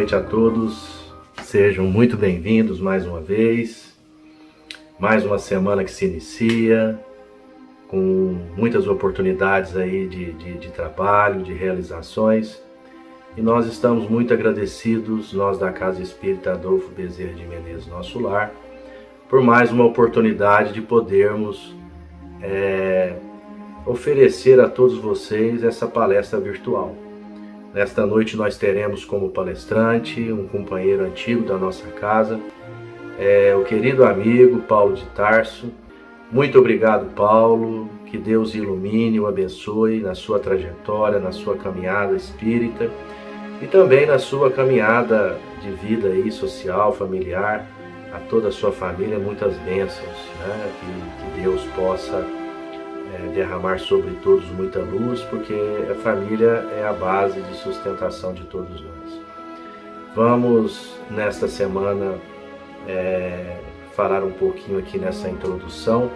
noite a todos, sejam muito bem-vindos mais uma vez, mais uma semana que se inicia, com muitas oportunidades aí de trabalho, de realizações, e nós estamos muito agradecidos, nós da Casa Espírita Adolfo Bezerra de Menezes, nosso lar, por mais uma oportunidade de podermos oferecer a todos vocês essa palestra virtual. Nesta noite nós teremos como palestrante um companheiro antigo da nossa casa, o querido amigo Paulo de Tarso. Muito obrigado, Paulo, que Deus ilumine, o abençoe na sua trajetória, na sua caminhada espírita e também na sua caminhada de vida aí, social, familiar, a toda a sua família, muitas bênçãos, né? Que Deus possa derramar sobre todos muita luz, porque a família é a base de sustentação de todos nós. Vamos, nesta semana, falar um pouquinho aqui nessa introdução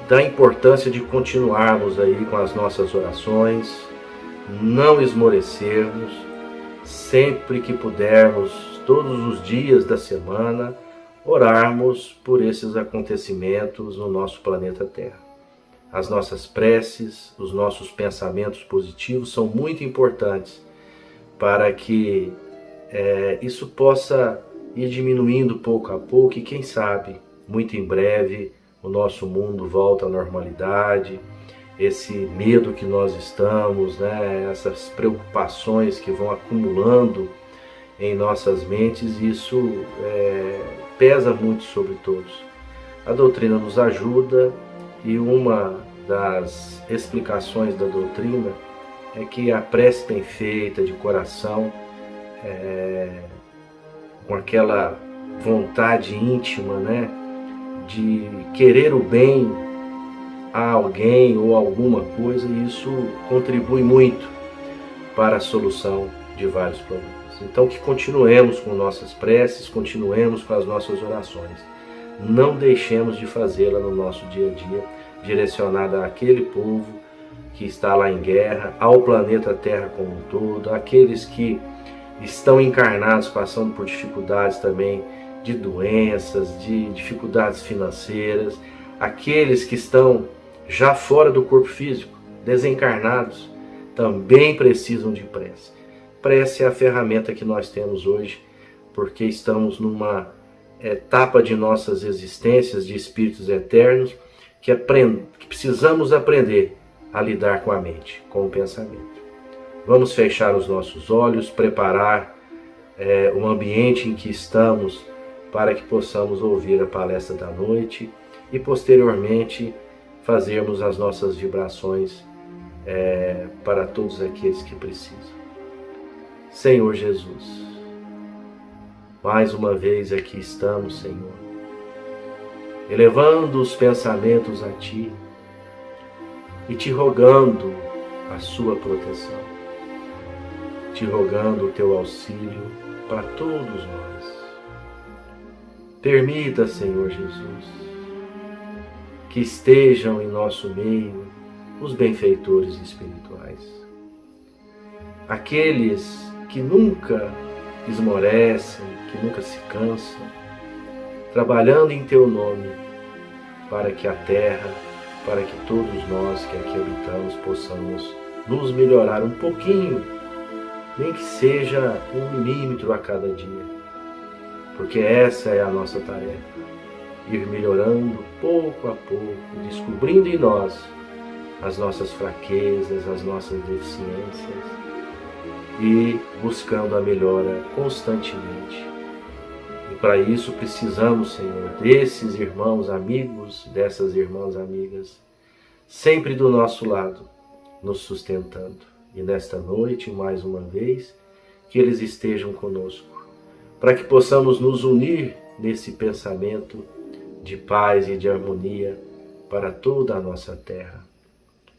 da importância de continuarmos aí com as nossas orações, não esmorecermos, sempre que pudermos, todos os dias da semana, orarmos por esses acontecimentos no nosso planeta Terra. As nossas preces, os nossos pensamentos positivos são muito importantes para que isso possa ir diminuindo pouco a pouco e quem sabe, muito em breve, o nosso mundo volta à normalidade, esse medo que nós estamos, né, essas preocupações que vão acumulando em nossas mentes, isso pesa muito sobre todos. A doutrina nos ajuda e uma das explicações da doutrina é que a prece bem feita, de coração, com aquela vontade íntima, né, de querer o bem a alguém ou alguma coisa, e isso contribui muito para a solução de vários problemas. Então que continuemos com nossas preces, continuemos com as nossas orações. Não deixemos de fazê-la no nosso dia a dia, direcionada àquele povo que está lá em guerra, ao planeta Terra como um todo, àqueles que estão encarnados passando por dificuldades também de doenças, de dificuldades financeiras, aqueles que estão já fora do corpo físico, desencarnados, também precisam de prece. Prece é a ferramenta que nós temos hoje, porque estamos numa etapa de nossas existências de espíritos eternos que precisamos aprender a lidar com a mente, com o pensamento. Vamos fechar os nossos olhos, preparar o ambiente em que estamos para que possamos ouvir a palestra da noite e posteriormente fazermos as nossas vibrações para todos aqueles que precisam. Senhor Jesus, mais uma vez aqui estamos, Senhor, elevando os pensamentos a Ti e Te rogando a Sua proteção, Te rogando o Teu auxílio para todos nós. Permita, Senhor Jesus, que estejam em nosso meio os benfeitores espirituais, aqueles que nunca esmorecem, que nunca se cansam, trabalhando em Teu nome, para que a Terra, para que todos nós que aqui habitamos possamos nos melhorar um pouquinho, nem que seja 1 milímetro a cada dia, porque essa é a nossa tarefa, ir melhorando pouco a pouco, descobrindo em nós as nossas fraquezas, as nossas deficiências, e buscando a melhora constantemente. E para isso precisamos, Senhor, desses irmãos amigos, dessas irmãs amigas, sempre do nosso lado, nos sustentando. E nesta noite, mais uma vez, que eles estejam conosco, para que possamos nos unir nesse pensamento de paz e de harmonia para toda a nossa terra.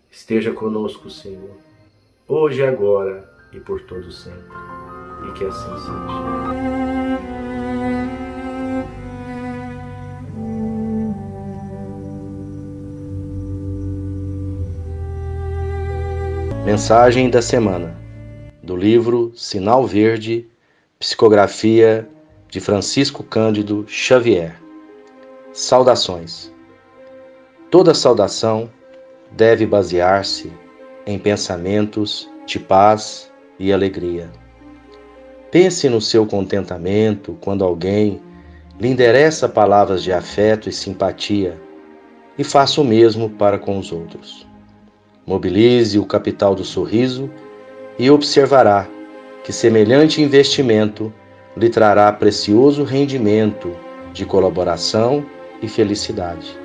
Esteja conosco, Senhor, hoje e agora, e por todo sempre, e que assim seja. Mensagem da semana, do livro Sinal Verde, psicografia de Francisco Cândido Xavier. Saudações. Toda saudação deve basear-se em pensamentos de paz e alegria. Pense no seu contentamento quando alguém lhe endereça palavras de afeto e simpatia e faça o mesmo para com os outros. Mobilize o capital do sorriso e observará que semelhante investimento lhe trará precioso rendimento de colaboração e felicidade.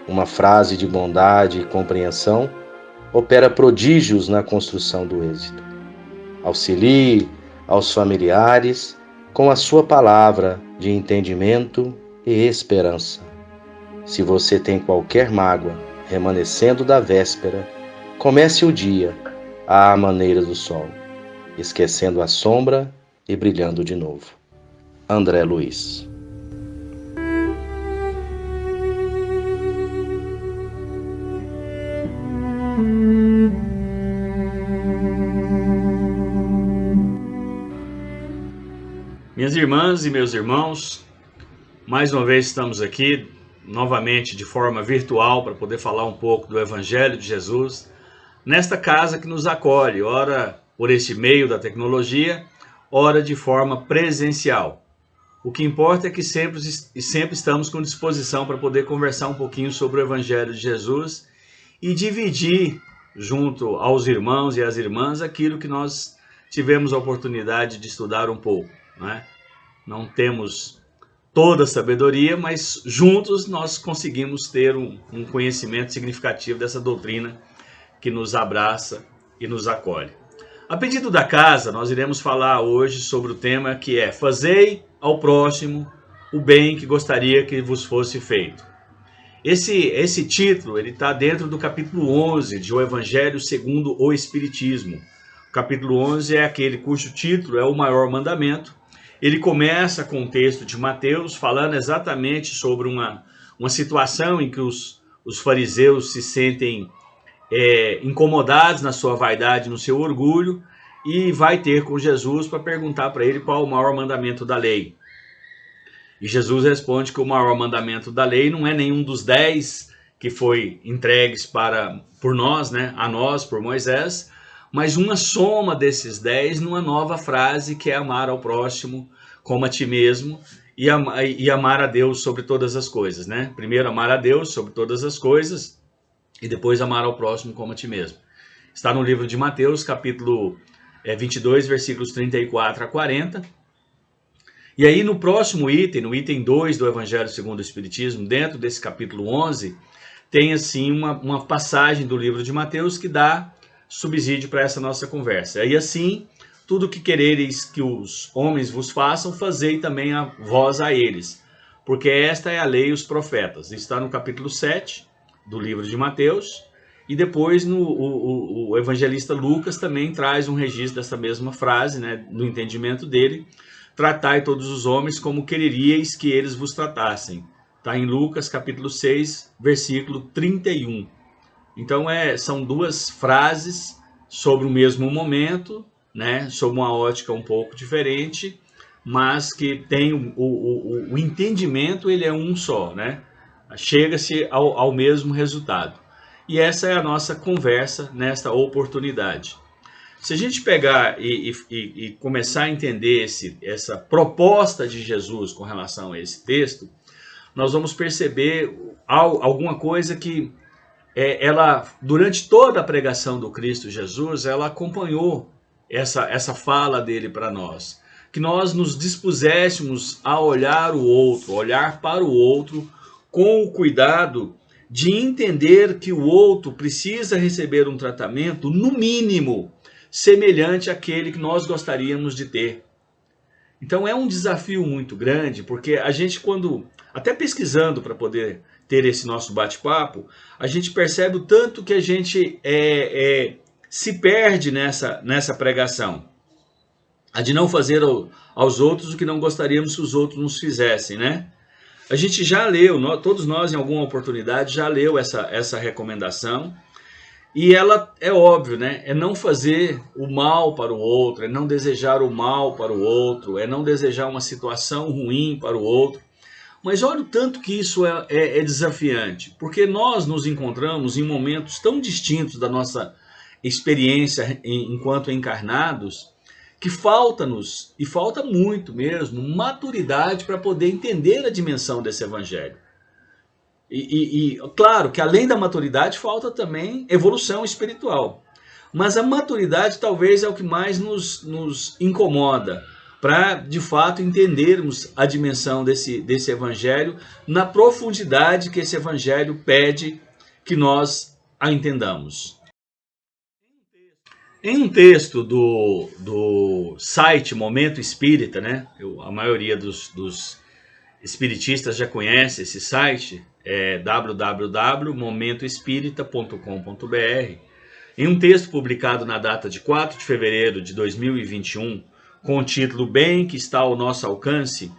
Uma frase de bondade e compreensão opera prodígios na construção do êxito. Auxilie aos familiares com a sua palavra de entendimento e esperança. Se você tem qualquer mágoa remanescendo da véspera, comece o dia à maneira do sol, esquecendo a sombra e brilhando de novo. André Luiz. Minhas irmãs e meus irmãos, mais uma vez estamos aqui, novamente de forma virtual, para poder falar um pouco do Evangelho de Jesus, nesta casa que nos acolhe, ora por este meio da tecnologia, ora de forma presencial. O que importa é que sempre estamos com disposição para poder conversar um pouquinho sobre o Evangelho de Jesus e dividir junto aos irmãos e às irmãs aquilo que nós tivemos a oportunidade de estudar um pouco. Não temos toda a sabedoria, mas juntos nós conseguimos ter um conhecimento significativo dessa doutrina que nos abraça e nos acolhe. A pedido da casa, nós iremos falar hoje sobre o tema que é Fazei ao próximo o bem que gostaria que vos fosse feito. Esse título está dentro do capítulo 11 de O Evangelho segundo o Espiritismo. O capítulo 11 é aquele cujo título é o maior mandamento. Ele começa com o texto de Mateus, falando exatamente sobre uma situação em que os fariseus se sentem incomodados na sua vaidade, no seu orgulho, e vai ter com Jesus para perguntar para ele qual é o maior mandamento da lei. E Jesus responde que o maior mandamento da lei não é nenhum dos 10 que foi entregues por nós, a nós, por Moisés, mas uma soma desses 10 numa nova frase que é amar ao próximo como a ti mesmo e amar a Deus sobre todas as coisas. Primeiro amar a Deus sobre todas as coisas e depois amar ao próximo como a ti mesmo. Está no livro de Mateus, capítulo 22, versículos 34 a 40. E aí no próximo item, no item 2 do Evangelho segundo o Espiritismo, dentro desse capítulo 11, tem assim uma passagem do livro de Mateus que dá subsídio para essa nossa conversa. E assim, tudo o que querereis que os homens vos façam, fazei também a vós a eles, porque esta é a lei e os profetas. Está no capítulo 7 do livro de Mateus, e depois o evangelista Lucas também traz um registro dessa mesma frase, no entendimento dele: tratai todos os homens como quereríeis que eles vos tratassem. Está em Lucas capítulo 6, versículo 31. Então são duas frases sobre o mesmo momento, sob uma ótica um pouco diferente, mas que tem o entendimento, ele é um só, chega-se ao mesmo resultado. E essa é a nossa conversa nesta oportunidade. Se a gente pegar e começar a entender essa proposta de Jesus com relação a esse texto, nós vamos perceber alguma coisa que ela, durante toda a pregação do Cristo Jesus, ela acompanhou essa fala dele para nós. Que nós nos dispuséssemos a olhar o outro, olhar para o outro com o cuidado de entender que o outro precisa receber um tratamento, no mínimo, semelhante àquele que nós gostaríamos de ter. Então é um desafio muito grande, porque a gente, quando até pesquisando para poder ter esse nosso bate-papo, a gente percebe o tanto que a gente se perde nessa pregação. A de não fazer aos outros o que não gostaríamos que os outros nos fizessem, A gente já leu, todos nós em alguma oportunidade já leu essa recomendação, E ela, é óbvio, né? É não fazer o mal para o outro, é não desejar o mal para o outro, é não desejar uma situação ruim para o outro. Mas olha o tanto que isso é desafiante, porque nós nos encontramos em momentos tão distintos da nossa experiência enquanto encarnados, que falta-nos, e falta muito mesmo, maturidade para poder entender a dimensão desse evangelho. Claro que além da maturidade falta também evolução espiritual. Mas a maturidade talvez é o que mais nos incomoda, para de fato entendermos a dimensão desse evangelho na profundidade que esse evangelho pede que nós a entendamos. Em um texto do site Momento Espírita, né? A maioria dos espiritistas já conhece esse site, é www.momentoespírita.com.br. Em um texto publicado na data de 4 de fevereiro de 2021, com o título Bem que está ao nosso alcance,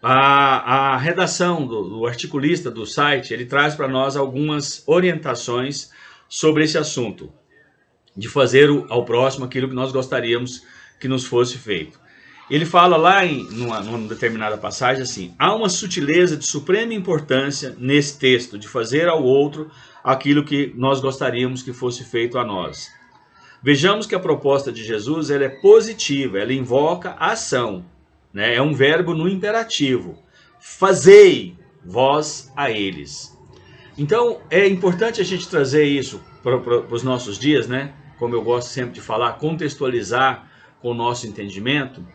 a redação do articulista do site, ele traz para nós algumas orientações sobre esse assunto, de fazer ao próximo aquilo que nós gostaríamos que nos fosse feito. Ele fala lá numa determinada passagem assim: há uma sutileza de suprema importância nesse texto, de fazer ao outro aquilo que nós gostaríamos que fosse feito a nós. Vejamos que a proposta de Jesus ela é positiva, ela invoca a ação, né? É um verbo no imperativo. Fazei vós a eles. Então é importante a gente trazer isso para os nossos dias, né? Como eu gosto sempre de falar, contextualizar com o nosso entendimento,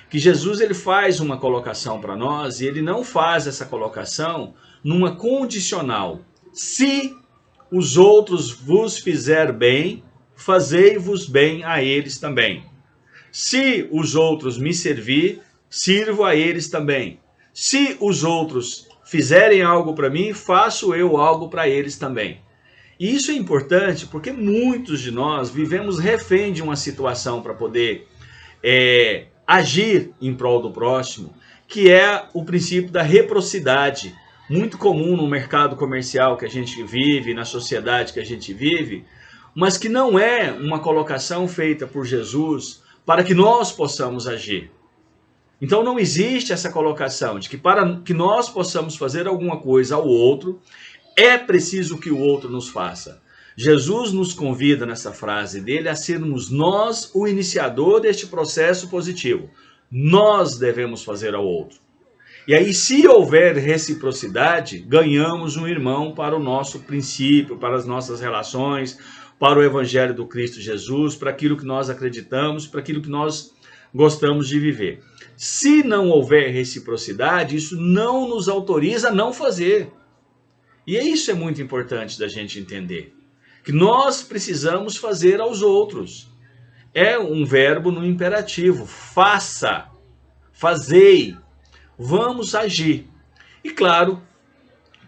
que Jesus ele faz uma colocação para nós e ele não faz essa colocação numa condicional. Se os outros vos fizer bem, fazei-vos bem a eles também. Se os outros me servir, sirvo a eles também. Se os outros fizerem algo para mim, faço eu algo para eles também. E isso é importante porque muitos de nós vivemos refém de uma situação para poder agir em prol do próximo, que é o princípio da reciprocidade, muito comum no mercado comercial que a gente vive, na sociedade que a gente vive, mas que não é uma colocação feita por Jesus para que nós possamos agir. Então não existe essa colocação de que para que nós possamos fazer alguma coisa ao outro, é preciso que o outro nos faça. Jesus nos convida nessa frase dele a sermos nós o iniciador deste processo positivo. Nós devemos fazer ao outro. E aí, se houver reciprocidade, ganhamos um irmão para o nosso princípio, para as nossas relações, para o Evangelho do Cristo Jesus, para aquilo que nós acreditamos, para aquilo que nós gostamos de viver. Se não houver reciprocidade, isso não nos autoriza a não fazer. E isso é muito importante da gente entender, que nós precisamos fazer aos outros. É um verbo no imperativo, faça, fazei, vamos agir. E claro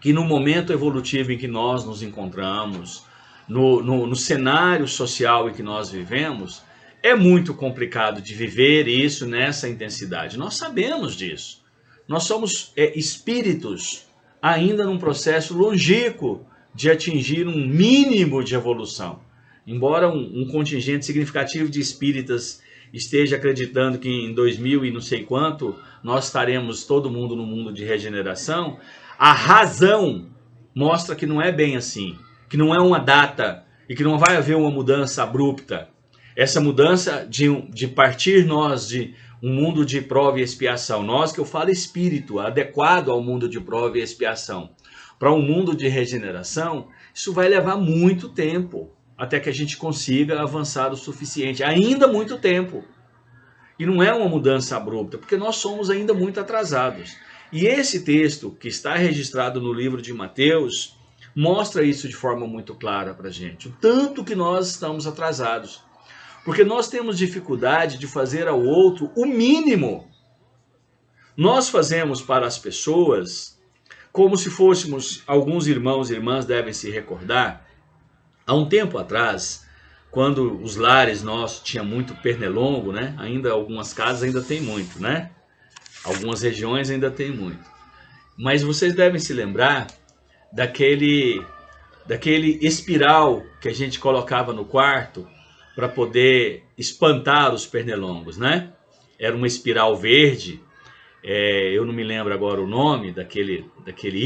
que no momento evolutivo em que nós nos encontramos, no cenário social em que nós vivemos, é muito complicado de viver isso nessa intensidade. Nós sabemos disso. Nós somos espíritos ainda num processo longínquo de atingir um mínimo de evolução. Embora um contingente significativo de espíritas esteja acreditando que em 2000 e não sei quanto nós estaremos todo mundo no mundo de regeneração, a razão mostra que não é bem assim, que não é uma data e que não vai haver uma mudança abrupta. Essa mudança de partir nós de um mundo de prova e expiação, nós que eu falo espírito, adequado ao mundo de prova e expiação, para um mundo de regeneração, isso vai levar muito tempo, até que a gente consiga avançar o suficiente, ainda muito tempo. E não é uma mudança abrupta, porque nós somos ainda muito atrasados. E esse texto, que está registrado no livro de Mateus, mostra isso de forma muito clara para a gente, o tanto que nós estamos atrasados. Porque nós temos dificuldade de fazer ao outro o mínimo. Nós fazemos para as pessoas como se fôssemos, alguns irmãos e irmãs devem se recordar, há um tempo atrás, quando os lares nossos tinham muito pernilongo, né? Ainda algumas casas ainda tem muito, né? Algumas regiões ainda tem muito. Mas vocês devem se lembrar daquele espiral que a gente colocava no quarto para poder espantar os pernilongos, né? Era uma espiral verde, eu não me lembro agora o nome daquele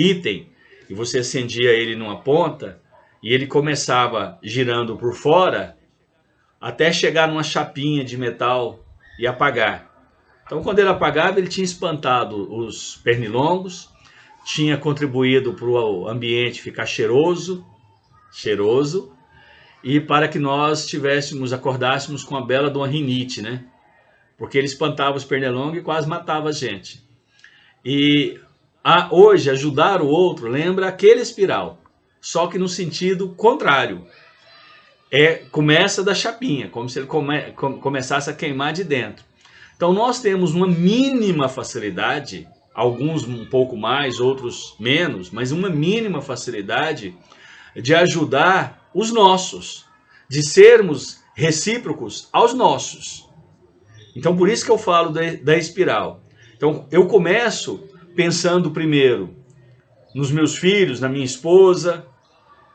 item, e você acendia ele numa ponta e ele começava girando por fora até chegar numa chapinha de metal e apagar. Então, quando ele apagava, ele tinha espantado os pernilongos, tinha contribuído para o ambiente ficar cheiroso, e para que nós acordássemos com a bela de uma rinite, né? Porque ele espantava os pernilongos e quase matava a gente. E hoje, ajudar o outro lembra aquele espiral, só que no sentido contrário. Começa da chapinha, como se ele começasse a queimar de dentro. Então nós temos uma mínima facilidade, alguns um pouco mais, outros menos, mas uma mínima facilidade de ajudar os nossos, de sermos recíprocos aos nossos. Então por isso que eu falo da espiral. Então eu começo pensando primeiro nos meus filhos, na minha esposa,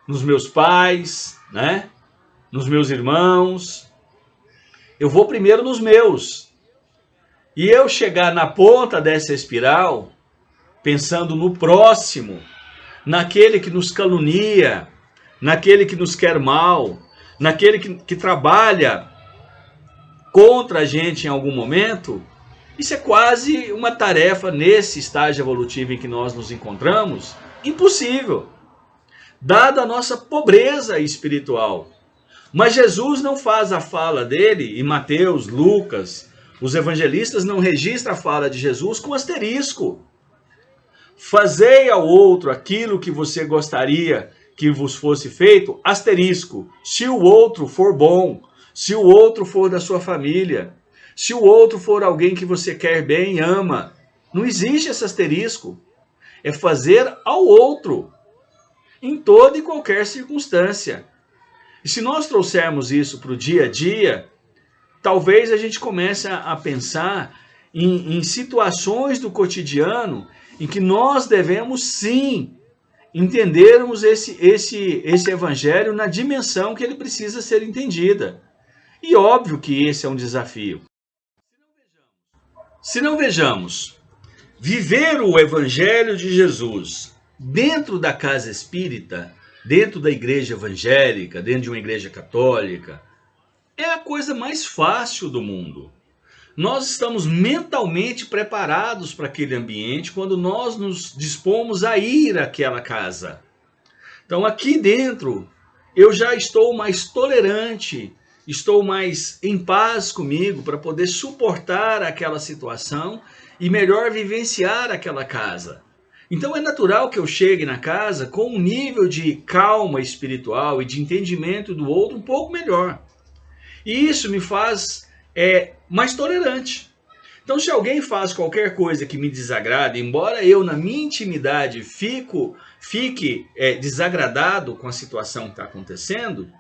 nos meus pais, né? Nos meus irmãos. Eu vou primeiro nos meus. E eu chegar na ponta dessa espiral, pensando no próximo, naquele que nos calunia, naquele que nos quer mal, naquele que trabalha contra a gente em algum momento, isso é quase uma tarefa nesse estágio evolutivo em que nós nos encontramos, impossível, dada a nossa pobreza espiritual. Mas Jesus não faz a fala dele, e Mateus, Lucas, os evangelistas não registram a fala de Jesus com asterisco. Fazei ao outro aquilo que você gostaria que vos fosse feito, asterisco, se o outro for bom, se o outro for da sua família, se o outro for alguém que você quer bem e ama. Não existe esse asterisco. É fazer ao outro, em toda e qualquer circunstância. E se nós trouxermos isso para o dia a dia, talvez a gente comece a pensar em situações do cotidiano em que nós devemos sim entendermos esse evangelho na dimensão que ele precisa ser entendida. E óbvio que esse é um desafio. Se não vejamos, viver o evangelho de Jesus dentro da casa espírita, dentro da igreja evangélica, dentro de uma igreja católica, é a coisa mais fácil do mundo. Nós estamos mentalmente preparados para aquele ambiente quando nós nos dispomos a ir àquela casa. Então aqui dentro eu já estou mais tolerante, estou mais em paz comigo para poder suportar aquela situação e melhor vivenciar aquela casa. Então é natural que eu chegue na casa com um nível de calma espiritual e de entendimento do outro um pouco melhor. E isso me faz mais tolerante. Então se alguém faz qualquer coisa que me desagrade, embora eu na minha intimidade fique desagradado com a situação que está acontecendo,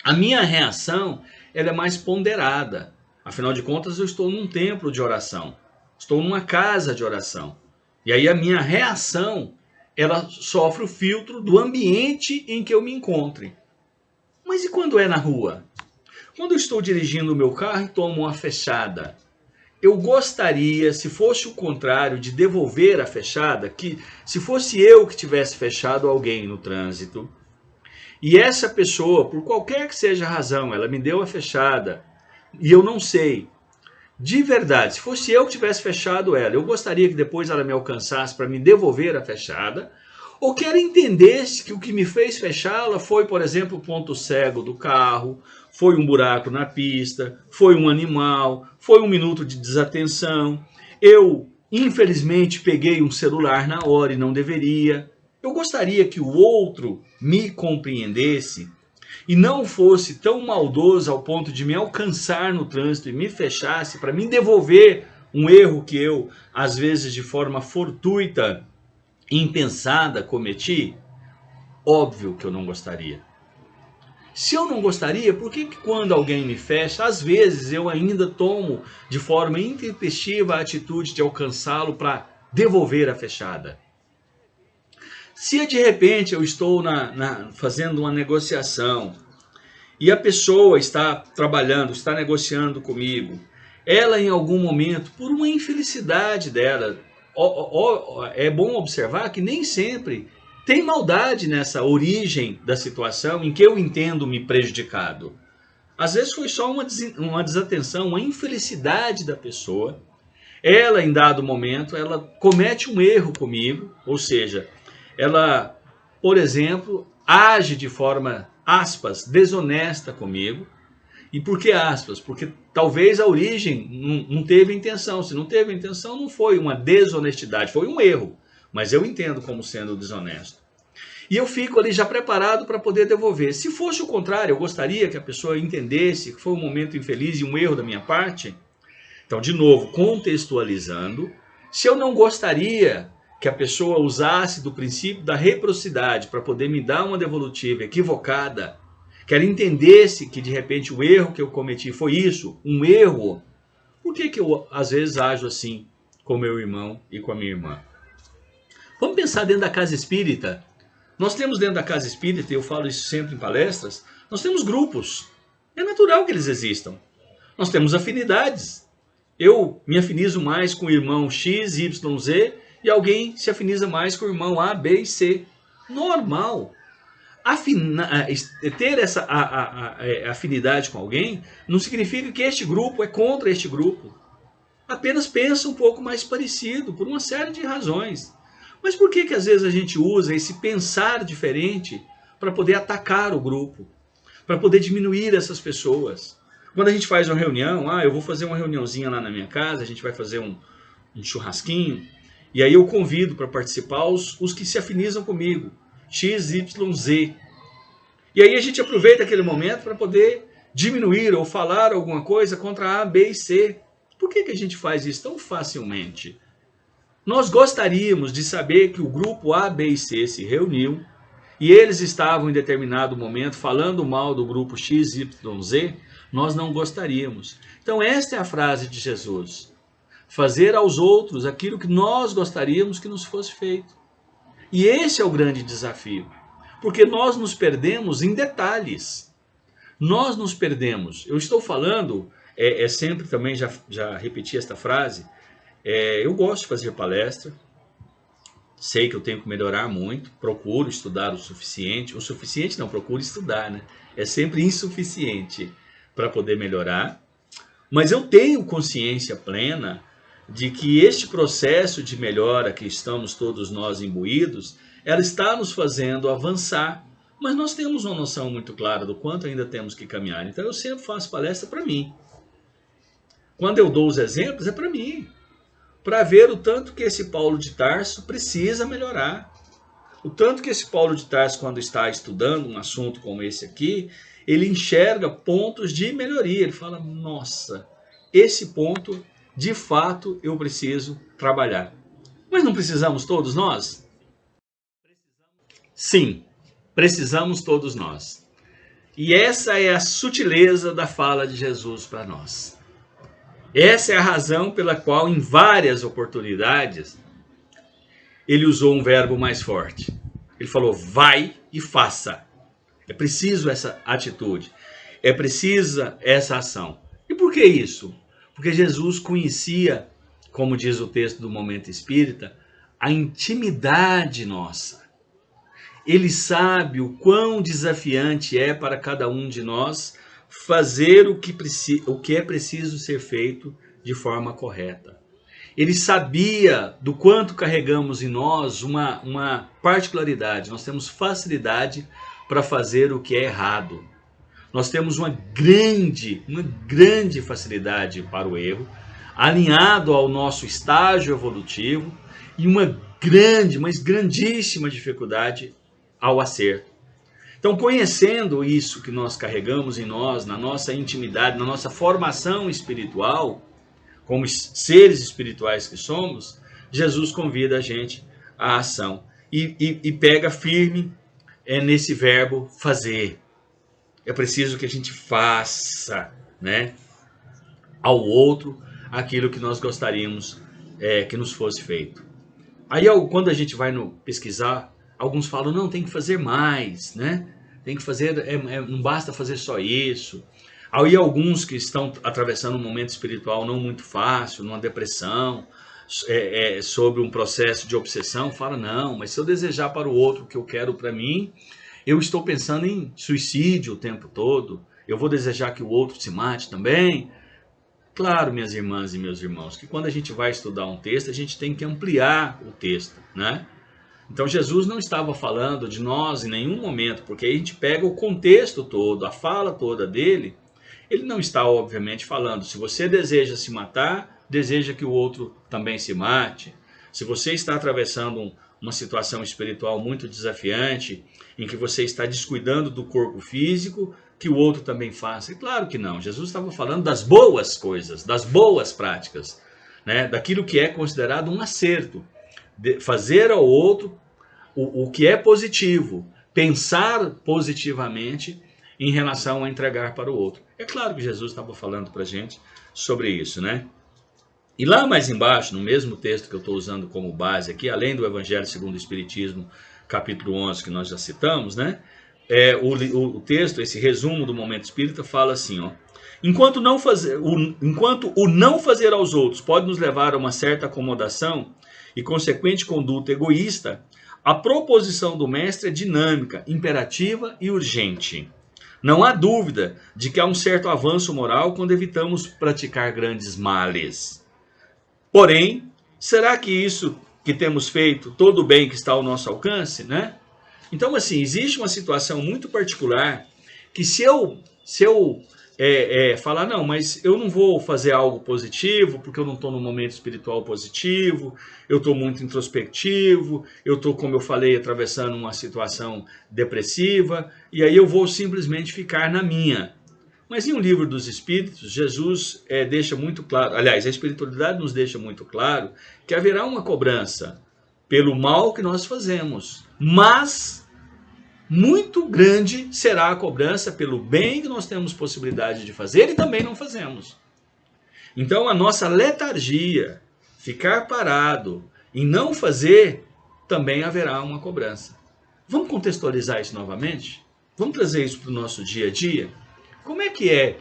a minha reação ela é mais ponderada. Afinal de contas eu estou num templo de oração, estou numa casa de oração. E aí a minha reação, ela sofre o filtro do ambiente em que eu me encontre. Mas e quando é na rua? Quando eu estou dirigindo o meu carro e tomo uma fechada, eu gostaria, se fosse o contrário, de devolver a fechada, que se fosse eu que tivesse fechado alguém no trânsito, e essa pessoa, por qualquer que seja a razão, ela me deu a fechada, e eu não sei, de verdade, se fosse eu que tivesse fechado ela, eu gostaria que depois ela me alcançasse para me devolver a fechada, ou que ela entendesse que o que me fez fechá-la foi, por exemplo, o ponto cego do carro, foi um buraco na pista, foi um animal, foi um minuto de desatenção, eu, infelizmente, peguei um celular na hora e não deveria. Eu gostaria que o outro me compreendesse e não fosse tão maldoso ao ponto de me alcançar no trânsito e me fechasse para me devolver um erro que eu, às vezes de forma fortuita, impensada, cometi. Óbvio que eu não gostaria. Se eu não gostaria, por que quando alguém me fecha, às vezes eu ainda tomo de forma intempestiva a atitude de alcançá-lo para devolver a fechada? Se de repente eu estou fazendo uma negociação e a pessoa está trabalhando, está negociando comigo, ela em algum momento, por uma infelicidade dela, é bom observar que nem sempre tem maldade nessa origem da situação em que eu entendo-me prejudicado. Às vezes foi só uma desatenção, uma infelicidade da pessoa. Ela, em dado momento, ela comete um erro comigo, ou seja, ela, por exemplo, age de forma, aspas, desonesta comigo. E por que aspas? Porque talvez a origem não teve intenção. Se não teve intenção, não foi uma desonestidade, foi um erro. Mas eu entendo como sendo desonesto. E eu fico ali já preparado para poder devolver. Se fosse o contrário, eu gostaria que a pessoa entendesse que foi um momento infeliz e um erro da minha parte. Então, de novo, contextualizando, se eu não gostaria que a pessoa usasse do princípio da reciprocidade para poder me dar uma devolutiva equivocada, que ela entendesse que de repente o erro que eu cometi foi isso, um erro, por que eu às vezes ajo assim com meu irmão e com a minha irmã? Vamos pensar dentro da casa espírita. Nós temos dentro da casa espírita, e eu falo isso sempre em palestras, nós temos grupos. É natural que eles existam. Nós temos afinidades. Eu me afinizo mais com o irmão X, Y, Z, e alguém se afiniza mais com o irmão A, B e C. Normal. Ter essa afinidade com alguém não significa que este grupo é contra este grupo. Apenas pensa um pouco mais parecido, por uma série de razões. Mas por que às vezes a gente usa esse pensar diferente para poder atacar o grupo? Para poder diminuir essas pessoas? Quando a gente faz uma reunião, eu vou fazer uma reuniãozinha lá na minha casa, a gente vai fazer um churrasquinho, e aí eu convido para participar os que se afinizam comigo, X, Y, Z. E aí a gente aproveita aquele momento para poder diminuir ou falar alguma coisa contra A, B e C. Por que a gente faz isso tão facilmente? Nós gostaríamos de saber que o grupo A, B e C se reuniu e eles estavam em determinado momento falando mal do grupo X, Y, Z. Nós não gostaríamos. Então esta é a frase de Jesus. Fazer aos outros aquilo que nós gostaríamos que nos fosse feito. E esse é o grande desafio. Porque nós nos perdemos em detalhes. Nós nos perdemos. Eu estou falando, sempre também já repeti esta frase, eu gosto de fazer palestra, sei que eu tenho que melhorar muito, procuro estudar o suficiente não, procuro estudar, né? É sempre insuficiente para poder melhorar, mas eu tenho consciência plena de que este processo de melhora que estamos todos nós imbuídos, ela está nos fazendo avançar, mas nós temos uma noção muito clara do quanto ainda temos que caminhar. Então eu sempre faço palestra para mim. Quando eu dou os exemplos, é para mim. Para ver o tanto que esse Paulo de Tarso precisa melhorar. O tanto que esse Paulo de Tarso, quando está estudando um assunto como esse aqui, ele enxerga pontos de melhoria. Ele fala, nossa, esse ponto, de fato, eu preciso trabalhar. Mas não precisamos todos nós? Sim, precisamos todos nós. E essa é a sutileza da fala de Jesus para nós. Essa é a razão pela qual, em várias oportunidades, ele usou um verbo mais forte. Ele falou, vai e faça. É preciso essa atitude. É precisa essa ação. E por que isso? Porque Jesus conhecia, como diz o texto do Momento Espírita, a intimidade nossa. Ele sabe o quão desafiante é para cada um de nós fazer o que é preciso ser feito de forma correta. Ele sabia do quanto carregamos em nós uma particularidade. Nós temos facilidade para fazer o que é errado. Nós temos uma grande facilidade para o erro, alinhado ao nosso estágio evolutivo, e uma grandíssima dificuldade ao acerto. Então, conhecendo isso que nós carregamos em nós, na nossa intimidade, na nossa formação espiritual, como seres espirituais que somos, Jesus convida a gente à ação e pega firme nesse verbo fazer. É preciso que a gente faça, né, ao outro aquilo que nós gostaríamos que nos fosse feito. Aí, quando a gente vai pesquisar Alguns falam, não, tem que fazer mais, né? Tem que fazer, não basta fazer só isso. Aí alguns que estão atravessando um momento espiritual não muito fácil, numa depressão, sobre um processo de obsessão, falam, não, mas se eu desejar para o outro o que eu quero para mim, eu estou pensando em suicídio o tempo todo, eu vou desejar que o outro se mate também. Claro, minhas irmãs e meus irmãos, que quando a gente vai estudar um texto, a gente tem que ampliar o texto, né? Então Jesus não estava falando de nós em nenhum momento, porque aí a gente pega o contexto todo, a fala toda dele. Ele não está, obviamente, falando, se você deseja se matar, deseja que o outro também se mate. Se você está atravessando uma situação espiritual muito desafiante, em que você está descuidando do corpo físico, que o outro também faça. E claro que não, Jesus estava falando das boas coisas, das boas práticas, né? Daquilo que é considerado um acerto. Fazer ao outro o que é positivo, pensar positivamente em relação a entregar para o outro. É claro que Jesus estava falando para a gente sobre isso, né? E lá mais embaixo, no mesmo texto que eu estou usando como base aqui, além do Evangelho segundo o Espiritismo, capítulo 11, que nós já citamos, né? O texto, esse resumo do momento espírita, fala assim, ó. Enquanto o não fazer aos outros pode nos levar a uma certa acomodação e consequente conduta egoísta, a proposição do mestre é dinâmica, imperativa e urgente. Não há dúvida de que há um certo avanço moral quando evitamos praticar grandes males. Porém, será que isso que temos feito, todo o bem que está ao nosso alcance, né? Então, assim, existe uma situação muito particular que se eu falar, não, mas eu não vou fazer algo positivo, porque eu não estou num momento espiritual positivo, eu estou muito introspectivo, eu estou, como eu falei, atravessando uma situação depressiva, e aí eu vou simplesmente ficar na minha. Mas em um livro dos Espíritos, Jesus deixa muito claro, aliás, a espiritualidade nos deixa muito claro que haverá uma cobrança pelo mal que nós fazemos, mas muito grande será a cobrança pelo bem que nós temos possibilidade de fazer e também não fazemos. Então a nossa letargia, ficar parado e não fazer, também haverá uma cobrança. Vamos contextualizar isso novamente? Vamos trazer isso para o nosso dia a dia? Como é que é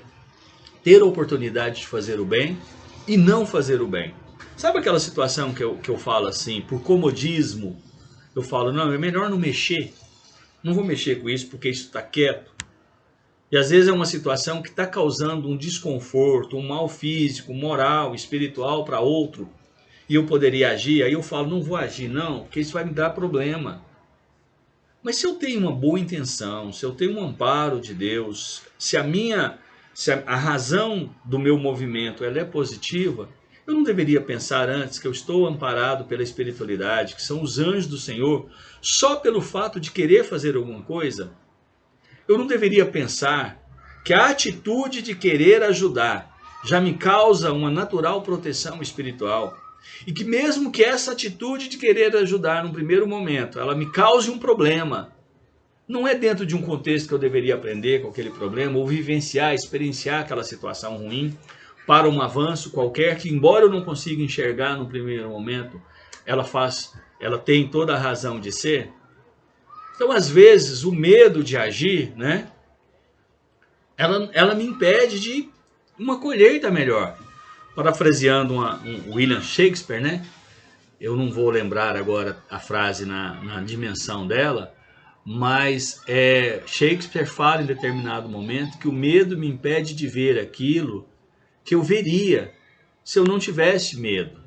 ter a oportunidade de fazer o bem e não fazer o bem? Sabe aquela situação que eu falo assim, por comodismo, eu falo, não, é melhor não mexer. Não vou mexer com isso porque isso está quieto. E às vezes é uma situação que está causando um desconforto, um mal físico, moral, espiritual para outro. E eu poderia agir, aí eu falo, não vou agir não, porque isso vai me dar problema. Mas se eu tenho uma boa intenção, se eu tenho um amparo de Deus, se a razão do meu movimento ela é positiva, eu não deveria pensar antes que eu estou amparado pela espiritualidade, que são os anjos do Senhor, só pelo fato de querer fazer alguma coisa? Eu não deveria pensar que a atitude de querer ajudar já me causa uma natural proteção espiritual? E que mesmo que essa atitude de querer ajudar num primeiro momento, ela me cause um problema, não é dentro de um contexto que eu deveria aprender com aquele problema, ou vivenciar, experienciar aquela situação ruim, para um avanço qualquer, que embora eu não consiga enxergar no primeiro momento, ela tem toda a razão de ser. Então, às vezes, o medo de agir, né, ela me impede de uma colheita melhor. Parafraseando um William Shakespeare, né? Eu não vou lembrar agora a frase na dimensão dela, mas Shakespeare fala em determinado momento que o medo me impede de ver aquilo que eu veria se eu não tivesse medo.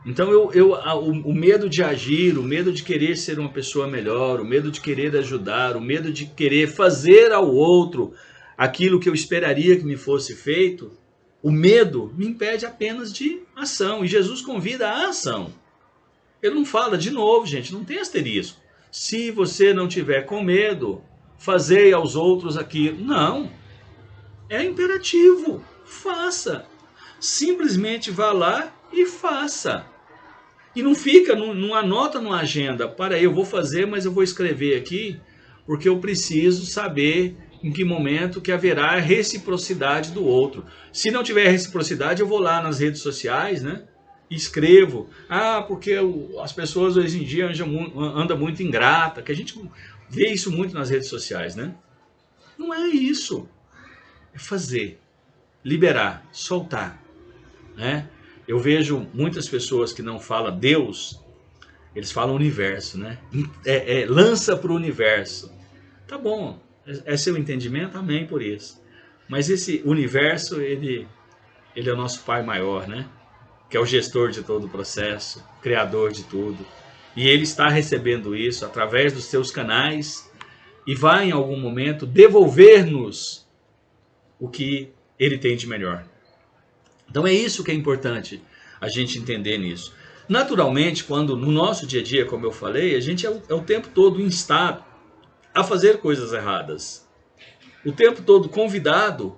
Então o medo de agir, o medo de querer ser uma pessoa melhor, o medo de querer ajudar, o medo de querer fazer ao outro aquilo que eu esperaria que me fosse feito, o medo me impede apenas de ação. E Jesus convida a ação. Ele não fala, de novo, gente, não tem asterisco. Se você não tiver com medo, fazei aos outros aquilo. Não. É imperativo. Faça. Simplesmente vá lá e faça. E não fica, não anota numa agenda, para aí, eu vou fazer, mas eu vou escrever aqui, porque eu preciso saber em que momento que haverá reciprocidade do outro. Se não tiver reciprocidade, eu vou lá nas redes sociais, né? escrevo. Porque as pessoas hoje em dia andam muito ingrata, que a gente vê isso muito nas redes sociais, né? Não é isso. É fazer, liberar, soltar, né? Eu vejo muitas pessoas que não falam Deus, eles falam universo, né? Lança para o universo. Tá bom, é seu entendimento, amém por isso. Mas esse universo, ele é o nosso Pai maior, né? Que é o gestor de todo o processo, criador de tudo. E ele está recebendo isso através dos seus canais e vai em algum momento devolver-nos o que ele tem de melhor. Então é isso que é importante a gente entender nisso. Naturalmente, quando no nosso dia a dia, como eu falei, a gente é o tempo todo instado a fazer coisas erradas. O tempo todo convidado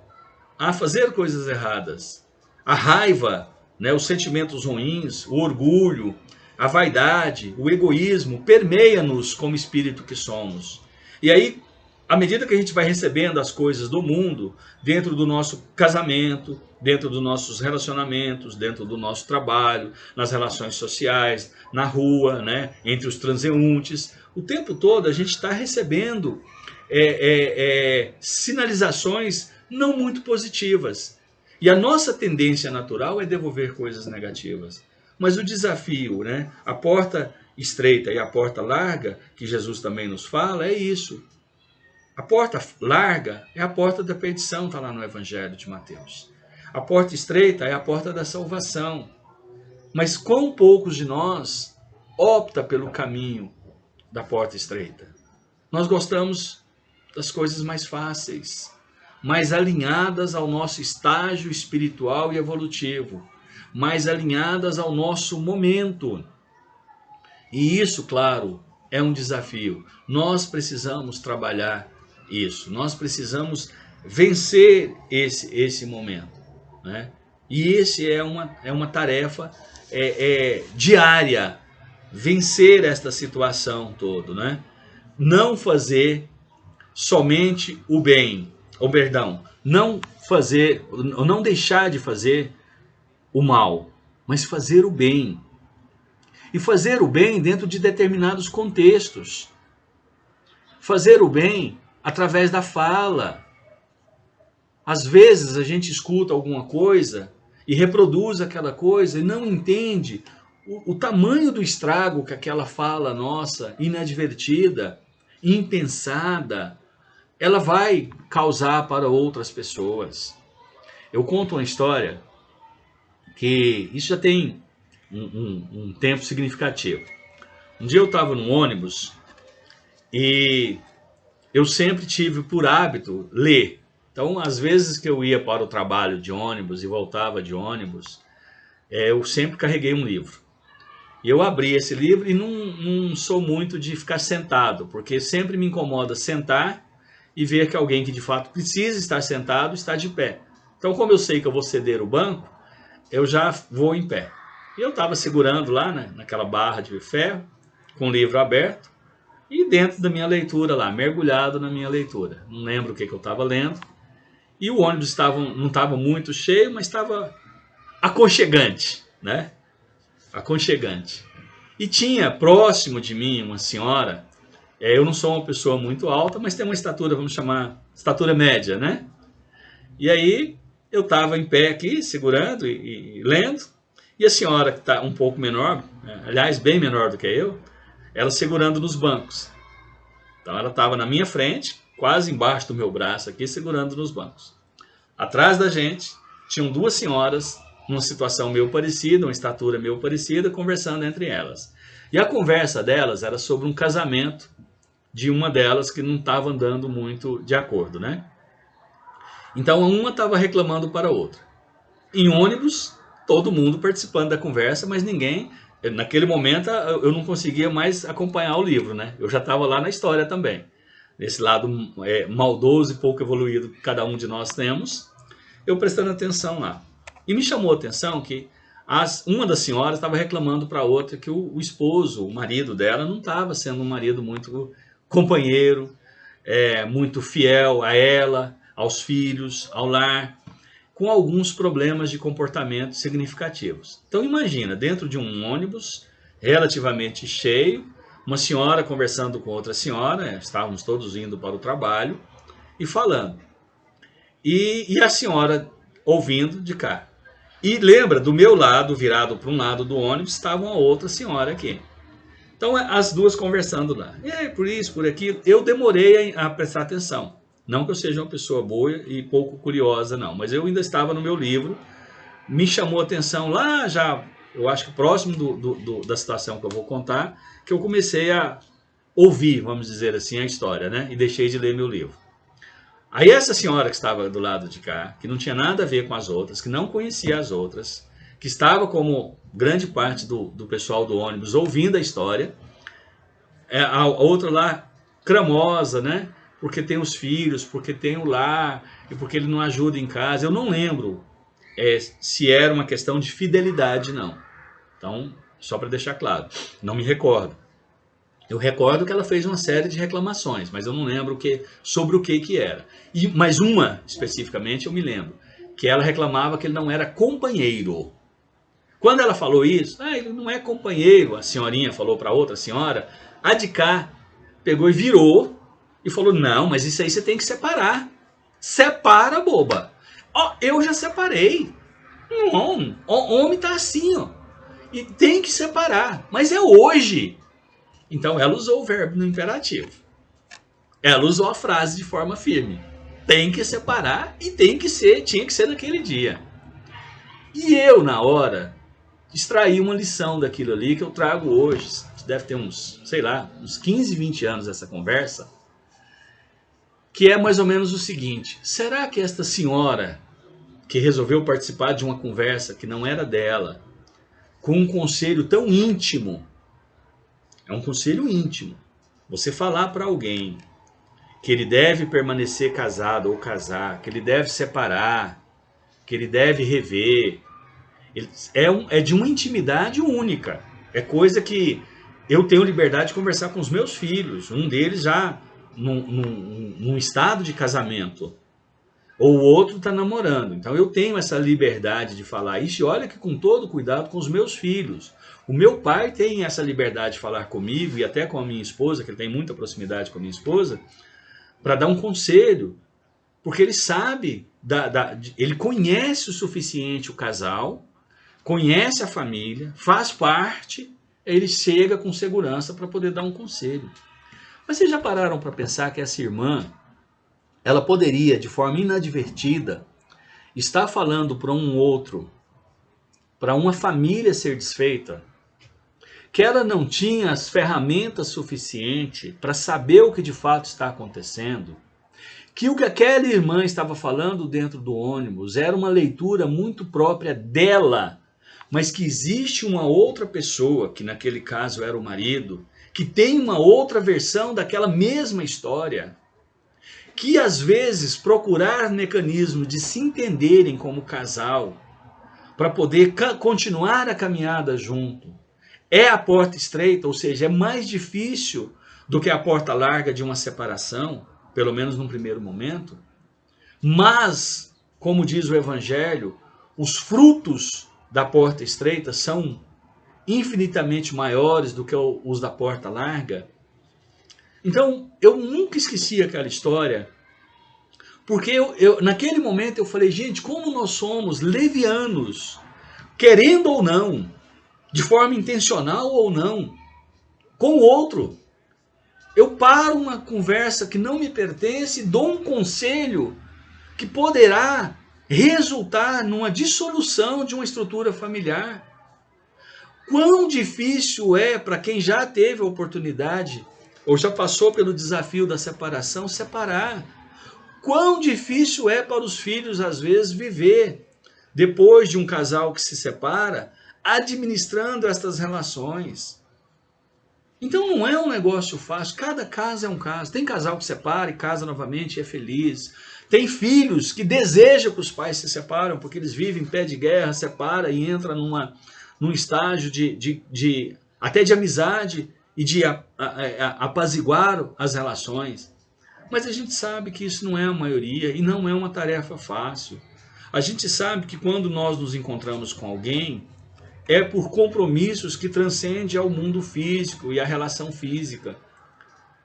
a fazer coisas erradas. A raiva, né, os sentimentos ruins, o orgulho, a vaidade, o egoísmo permeia-nos como espírito que somos. E aí, à medida que a gente vai recebendo as coisas do mundo, dentro do nosso casamento, dentro dos nossos relacionamentos, dentro do nosso trabalho, nas relações sociais, na rua, né, entre os transeuntes, o tempo todo a gente está recebendo sinalizações não muito positivas. E a nossa tendência natural é devolver coisas negativas. Mas o desafio, né, a porta estreita e a porta larga, que Jesus também nos fala, é isso. A porta larga é a porta da perdição, está lá no Evangelho de Mateus. A porta estreita é a porta da salvação. Mas quão poucos de nós opta pelo caminho da porta estreita? Nós gostamos das coisas mais fáceis, mais alinhadas ao nosso estágio espiritual e evolutivo, mais alinhadas ao nosso momento. E isso, claro, é um desafio. Nós precisamos trabalhar isso, nós precisamos vencer esse momento, né? E esse é uma tarefa diária, vencer esta situação toda, né? Não fazer somente o bem, não deixar de fazer o mal, mas fazer o bem. E fazer o bem dentro de determinados contextos. Fazer o bem através da fala. Às vezes a gente escuta alguma coisa e reproduz aquela coisa e não entende o tamanho do estrago que aquela fala nossa, inadvertida, impensada, ela vai causar para outras pessoas. Eu conto uma história que isso já tem um tempo significativo. Um dia eu estava no ônibus e eu sempre tive por hábito ler. Então, às vezes que eu ia para o trabalho de ônibus e voltava de ônibus, eu sempre carreguei um livro. E eu abri esse livro e não sou muito de ficar sentado, porque sempre me incomoda sentar e ver que alguém que de fato precisa estar sentado está de pé. Então, como eu sei que eu vou ceder o banco, eu já vou em pé. E eu estava segurando lá, né, naquela barra de ferro, com o livro aberto, e dentro da minha leitura lá, mergulhado na minha leitura. Não lembro o que eu estava lendo. E o ônibus não estava muito cheio, mas estava aconchegante, né? Aconchegante. E tinha próximo de mim uma senhora, eu não sou uma pessoa muito alta, mas tem uma estatura, vamos chamar, estatura média, né? E aí eu estava em pé aqui, segurando e lendo, e a senhora que está um pouco menor, aliás, bem menor do que eu, ela segurando nos bancos. Então ela estava na minha frente, quase embaixo do meu braço aqui, segurando nos bancos. Atrás da gente, tinham duas senhoras, numa situação meio parecida, uma estatura meio parecida, conversando entre elas. E a conversa delas era sobre um casamento de uma delas que não estava andando muito de acordo, né? Então uma estava reclamando para a outra. Em ônibus, todo mundo participando da conversa, mas ninguém... Naquele momento eu não conseguia mais acompanhar o livro, né? Eu já estava lá na história também. Nesse lado maldoso e pouco evoluído que cada um de nós temos, eu prestando atenção lá. E me chamou a atenção que uma das senhoras estava reclamando para a outra que o esposo, o marido dela, não estava sendo um marido muito companheiro, muito fiel a ela, aos filhos, ao lar. com alguns problemas de comportamento significativos. Então imagina, dentro de um ônibus relativamente cheio, uma senhora conversando com outra senhora, estávamos todos indo para o trabalho e falando. E a senhora ouvindo de cá. E lembra, do meu lado, virado para um lado do ônibus, estava uma outra senhora aqui. Então as duas conversando lá. E aí, por isso, por aquilo, eu demorei a prestar atenção. Não que eu seja uma pessoa boa e pouco curiosa, não. Mas eu ainda estava no meu livro. Me chamou a atenção lá já, eu acho que próximo da situação que eu vou contar, que eu comecei a ouvir, vamos dizer assim, a história, né? E deixei de ler meu livro. Aí essa senhora que estava do lado de cá, que não tinha nada a ver com as outras, que não conhecia as outras, que estava como grande parte do pessoal do ônibus ouvindo a história, a outra lá cramosa, né? Porque tem os filhos, porque tem o lar, e porque ele não ajuda em casa. Eu não lembro se era uma questão de fidelidade, não. Então, só para deixar claro, não me recordo. Eu recordo que ela fez uma série de reclamações, mas eu não lembro sobre o que era. Mas uma, especificamente, eu me lembro, que ela reclamava que ele não era companheiro. Quando ela falou isso, ele não é companheiro, a senhorinha falou para outra senhora, a de cá pegou e virou e falou, não, mas isso aí você tem que separar. Separa, boba. Eu já separei. Não, o homem tá assim, ó. E tem que separar, mas é hoje. Então ela usou o verbo no imperativo. Ela usou a frase de forma firme. Tem que separar e tinha que ser naquele dia. E eu, na hora, extraí uma lição daquilo ali que eu trago hoje. Deve ter uns 15, 20 anos essa conversa. Que é mais ou menos o seguinte. Será que esta senhora que resolveu participar de uma conversa que não era dela, com um conselho tão íntimo, é um conselho íntimo, você falar para alguém que ele deve permanecer casado ou casar, que ele deve separar, que ele deve rever, é de uma intimidade única. É coisa que eu tenho liberdade de conversar com os meus filhos, um deles já num estado de casamento, ou o outro está namorando. Então eu tenho essa liberdade de falar isso, e olha que com todo cuidado com os meus filhos. O meu pai tem essa liberdade de falar comigo, e até com a minha esposa, que ele tem muita proximidade com a minha esposa, para dar um conselho, porque ele sabe, ele conhece o suficiente o casal, conhece a família, faz parte, ele chega com segurança para poder dar um conselho. Mas vocês já pararam para pensar que essa irmã, ela poderia, de forma inadvertida, estar falando para um outro, para uma família ser desfeita, que ela não tinha as ferramentas suficientes para saber o que de fato está acontecendo, que o que aquela irmã estava falando dentro do ônibus era uma leitura muito própria dela, mas que existe uma outra pessoa, que naquele caso era o marido, que tem uma outra versão daquela mesma história, que às vezes procurar mecanismos de se entenderem como casal, para poder continuar a caminhada junto, é a porta estreita, ou seja, é mais difícil do que a porta larga de uma separação, pelo menos num primeiro momento. Mas, como diz o Evangelho, os frutos da porta estreita são infinitamente maiores do que os da porta larga. Então, eu nunca esqueci aquela história, porque naquele momento eu falei, gente, como nós somos levianos, querendo ou não, de forma intencional ou não, com o outro. Eu paro uma conversa que não me pertence e dou um conselho que poderá resultar numa dissolução de uma estrutura familiar. Quão difícil é para quem já teve a oportunidade ou já passou pelo desafio da separação, separar. Quão difícil é para os filhos, às vezes, viver depois de um casal que se separa, administrando estas relações. Então não é um negócio fácil, cada caso é um caso. Tem casal que separa e casa novamente e é feliz. Tem filhos que desejam que os pais se separam, porque eles vivem em pé de guerra, separa e entra num estágio até de amizade e de apaziguar as relações. Mas a gente sabe que isso não é a maioria e não é uma tarefa fácil. A gente sabe que quando nós nos encontramos com alguém, é por compromissos que transcendem ao mundo físico e à relação física.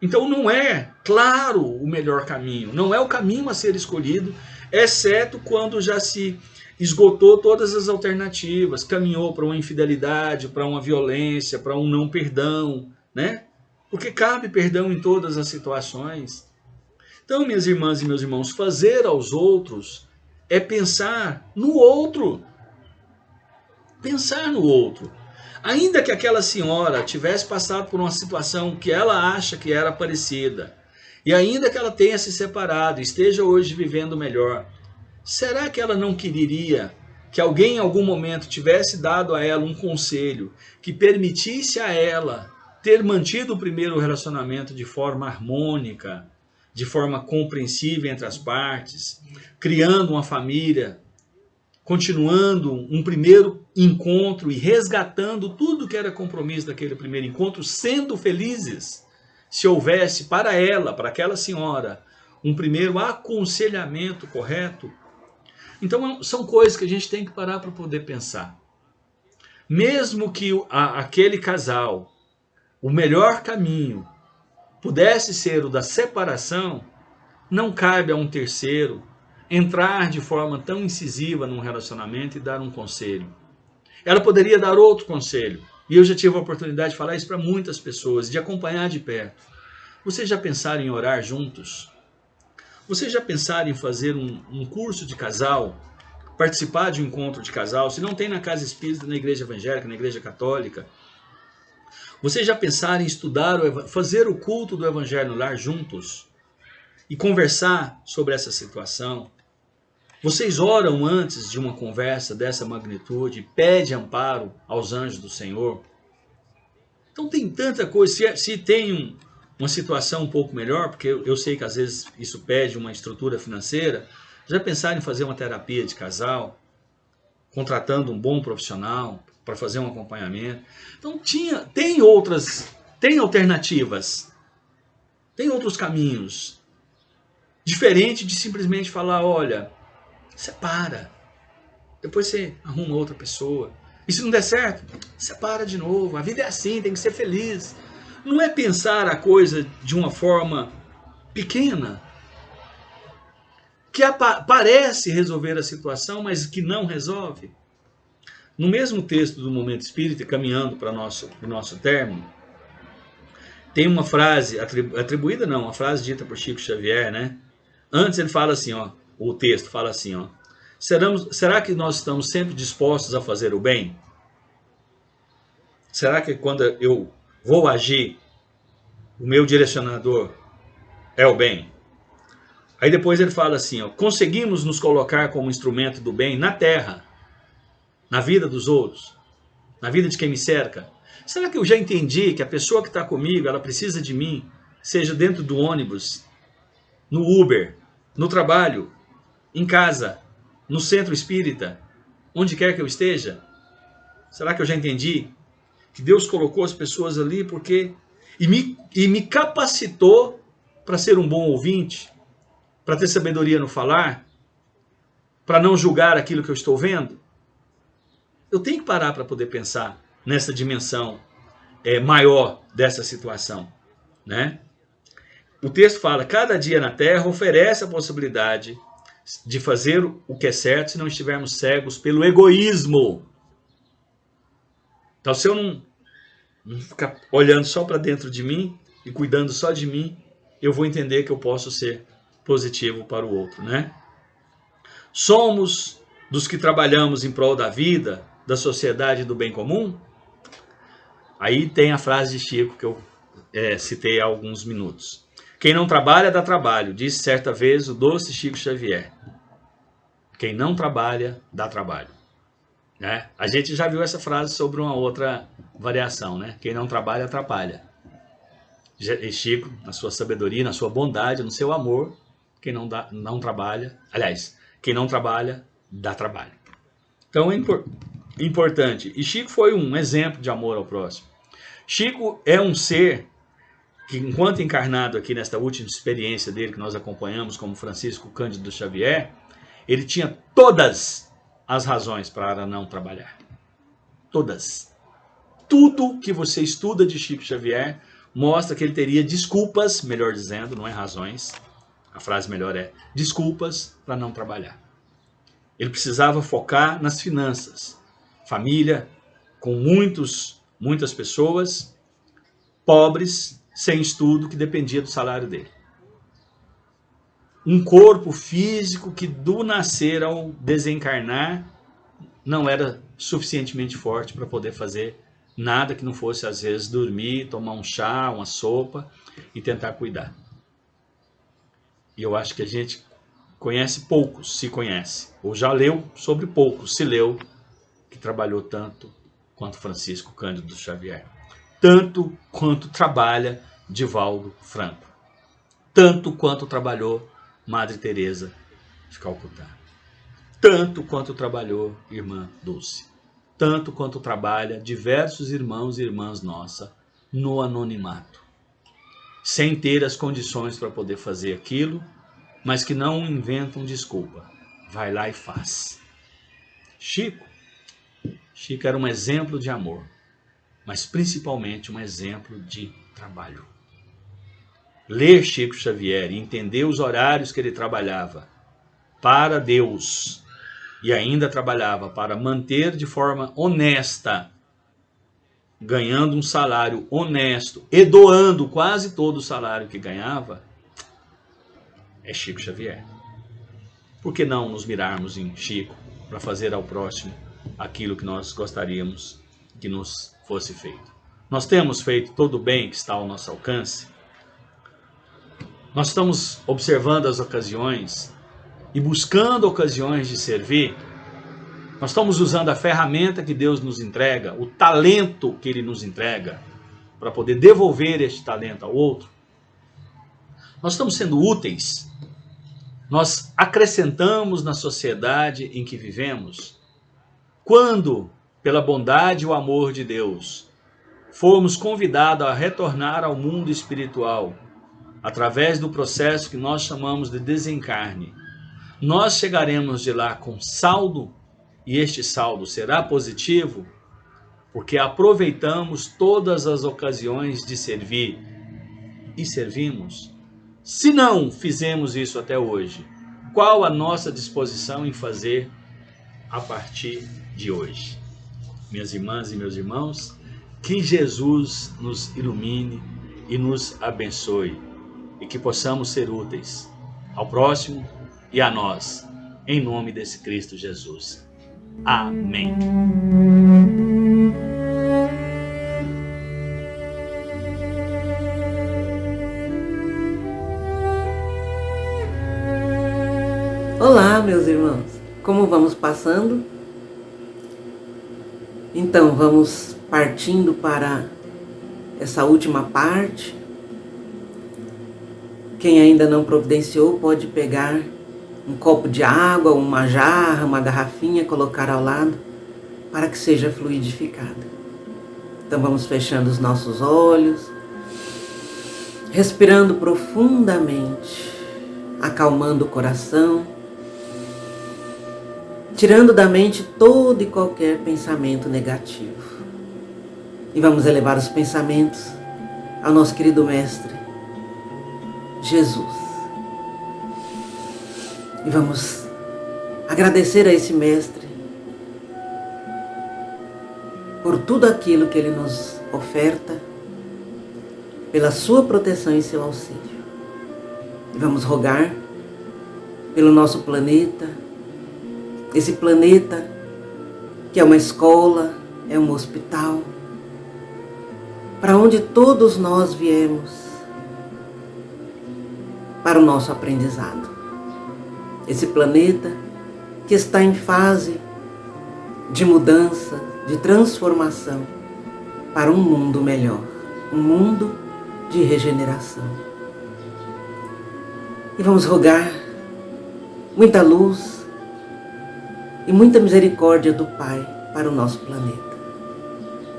Então não é, claro, o melhor caminho, não é o caminho a ser escolhido, exceto quando já se esgotou todas as alternativas, caminhou para uma infidelidade, para uma violência, para um não perdão, né? Porque cabe perdão em todas as situações. Então, minhas irmãs e meus irmãos, fazer aos outros é pensar no outro. Pensar no outro. Ainda que aquela senhora tivesse passado por uma situação que ela acha que era parecida, e ainda que ela tenha se separado, esteja hoje vivendo melhor, será que ela não quereria que alguém em algum momento tivesse dado a ela um conselho que permitisse a ela ter mantido o primeiro relacionamento de forma harmônica, de forma compreensível entre as partes, criando uma família, continuando um primeiro encontro e resgatando tudo que era compromisso daquele primeiro encontro, sendo felizes, se houvesse para ela, para aquela senhora, um primeiro aconselhamento correto? Então são coisas que a gente tem que parar para poder pensar. Mesmo que aquele casal, o melhor caminho, pudesse ser o da separação, não cabe a um terceiro entrar de forma tão incisiva num relacionamento e dar um conselho. Ela poderia dar outro conselho. E eu já tive a oportunidade de falar isso para muitas pessoas, de acompanhar de perto. Vocês já pensaram em orar juntos? Vocês já pensaram em fazer um curso de casal? Participar de um encontro de casal? Se não tem na casa espírita, na igreja evangélica, na igreja católica. Vocês já pensaram em estudar, fazer o culto do evangelho no lar juntos? E conversar sobre essa situação? Vocês oram antes de uma conversa dessa magnitude, pede amparo aos anjos do Senhor? Então tem tanta coisa, se tem uma situação um pouco melhor, porque eu sei que às vezes isso pede uma estrutura financeira, já pensaram em fazer uma terapia de casal, contratando um bom profissional para fazer um acompanhamento? Então tem alternativas, tem outros caminhos, diferente de simplesmente falar, olha, separa, depois você arruma outra pessoa, e se não der certo, separa de novo, a vida é assim, tem que ser feliz. Não é pensar a coisa de uma forma pequena, que parece resolver a situação, mas que não resolve. No mesmo texto do Momento Espírita, caminhando para o nosso término, tem uma frase atribuída, não, uma frase dita por Chico Xavier, né? Antes ele fala assim, ó, o texto fala assim, ó, será que nós estamos sempre dispostos a fazer o bem? Será que quando eu vou agir, o meu direcionador é o bem? Aí depois ele fala assim, ó, conseguimos nos colocar como instrumento do bem na terra, na vida dos outros, na vida de quem me cerca? Será que eu já entendi que a pessoa que está comigo, ela precisa de mim, seja dentro do ônibus, no Uber, no trabalho, em casa, no centro espírita, onde quer que eu esteja? Será que eu já entendi que Deus colocou as pessoas ali porque e me capacitou para ser um bom ouvinte, para ter sabedoria no falar, para não julgar aquilo que eu estou vendo? Eu tenho que parar para poder pensar nessa dimensão maior dessa situação, né? O texto fala, cada dia na terra oferece a possibilidade de fazer o que é certo se não estivermos cegos pelo egoísmo. Então, se eu não ficar olhando só para dentro de mim e cuidando só de mim, eu vou entender que eu posso ser positivo para o outro, né? Somos dos que trabalhamos em prol da vida, da sociedade e do bem comum? Aí tem a frase de Chico que eu citei há alguns minutos. Quem não trabalha, dá trabalho, disse certa vez o doce Chico Xavier. Quem não trabalha, dá trabalho. Né? A gente já viu essa frase sobre uma outra variação, né? Quem não trabalha, atrapalha. E Chico, na sua sabedoria, na sua bondade, no seu amor, quem não trabalha, aliás, quem não trabalha, dá trabalho. Então é importante. E Chico foi um exemplo de amor ao próximo. Chico é um ser que, enquanto encarnado aqui nesta última experiência dele que nós acompanhamos como Francisco Cândido Xavier, ele tinha todas as razões para não trabalhar. Todas. Tudo que você estuda de Chico Xavier mostra que ele teria desculpas, melhor dizendo, não é razões, a frase melhor é desculpas para não trabalhar. Ele precisava focar nas finanças. Família com muitas pessoas pobres, sem estudo, que dependia do salário dele. Um corpo físico que do nascer ao desencarnar não era suficientemente forte para poder fazer nada que não fosse, às vezes, dormir, tomar um chá, uma sopa e tentar cuidar. E eu acho que a gente conhece poucos, se conhece, ou já leu sobre poucos, se leu, que trabalhou tanto quanto Francisco Cândido Xavier. Tanto quanto trabalha Divaldo Franco. Tanto quanto trabalhou Madre Teresa de Calcutá. Tanto quanto trabalhou Irmã Dulce. Tanto quanto trabalha diversos irmãos e irmãs nossas no anonimato. Sem ter as condições para poder fazer aquilo, mas que não inventam desculpa. Vai lá e faz. Chico era um exemplo de amor, mas principalmente um exemplo de trabalho. Ler Chico Xavier e entender os horários que ele trabalhava para Deus e ainda trabalhava para manter de forma honesta, ganhando um salário honesto e doando quase todo o salário que ganhava, é Chico Xavier. Por que não nos mirarmos em Chico para fazer ao próximo aquilo que nós gostaríamos que nos fosse feito? Nós temos feito todo o bem que está ao nosso alcance? Nós estamos observando as ocasiões e buscando ocasiões de servir? Nós estamos usando a ferramenta que Deus nos entrega, o talento que Ele nos entrega, para poder devolver este talento ao outro? Nós estamos sendo úteis? Nós acrescentamos na sociedade em que vivemos? Quando, pela bondade e o amor de Deus, formos convidados a retornar ao mundo espiritual, através do processo que nós chamamos de desencarne, nós chegaremos de lá com saldo, e este saldo será positivo, porque aproveitamos todas as ocasiões de servir e servimos? Se não fizemos isso até hoje, qual a nossa disposição em fazer a partir de hoje? Minhas irmãs e meus irmãos, que Jesus nos ilumine e nos abençoe, e que possamos ser úteis ao próximo e a nós, em nome desse Cristo Jesus. Amém. Olá, meus irmãos, como vamos passando? Então, vamos partindo para essa última parte. Quem ainda não providenciou pode pegar um copo de água, uma jarra, uma garrafinha, colocar ao lado para que seja fluidificada. Então vamos fechando os nossos olhos, respirando profundamente, acalmando o coração, tirando da mente todo e qualquer pensamento negativo. E vamos elevar os pensamentos ao nosso querido Mestre, Jesus. E vamos agradecer a esse Mestre por tudo aquilo que Ele nos oferta, pela sua proteção e seu auxílio. E vamos rogar pelo nosso planeta, esse planeta que é uma escola, é um hospital, para onde todos nós viemos para o nosso aprendizado. Esse planeta que está em fase de mudança, de transformação para um mundo melhor, um mundo de regeneração. E vamos rogar muita luz e muita misericórdia do Pai para o nosso planeta,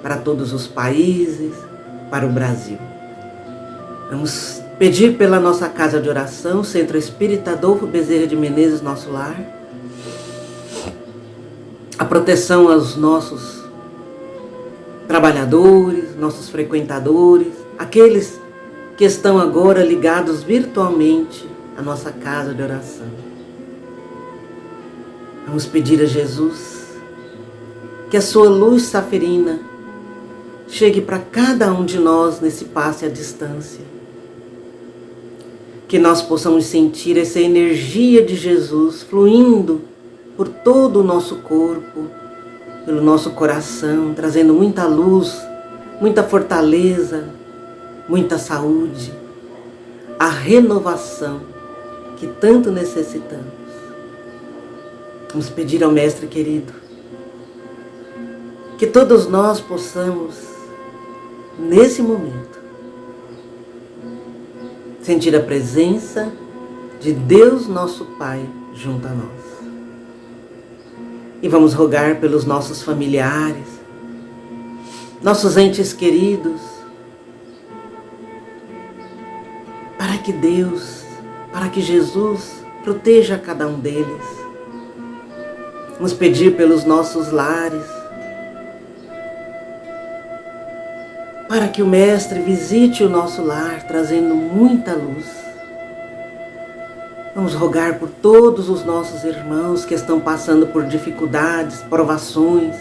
para todos os países, para o Brasil. Vamos pedir pela nossa casa de oração, Centro Espírita Adolfo Bezerra de Menezes, nosso lar, proteção aos nossos trabalhadores, nossos frequentadores, aqueles que estão agora ligados virtualmente à nossa casa de oração. Vamos pedir a Jesus que a sua luz saferina chegue para cada um de nós nesse passe à distância. Que nós possamos sentir essa energia de Jesus fluindo por todo o nosso corpo, pelo nosso coração, trazendo muita luz, muita fortaleza, muita saúde, a renovação que tanto necessitamos. Vamos pedir ao Mestre querido que todos nós possamos, nesse momento, sentir a presença de Deus nosso Pai junto a nós. E vamos rogar pelos nossos familiares, nossos entes queridos, para que Deus, para que Jesus proteja cada um deles. Vamos pedir pelos nossos lares, para que o Mestre visite o nosso lar, trazendo muita luz. Vamos rogar por todos os nossos irmãos que estão passando por dificuldades, provações,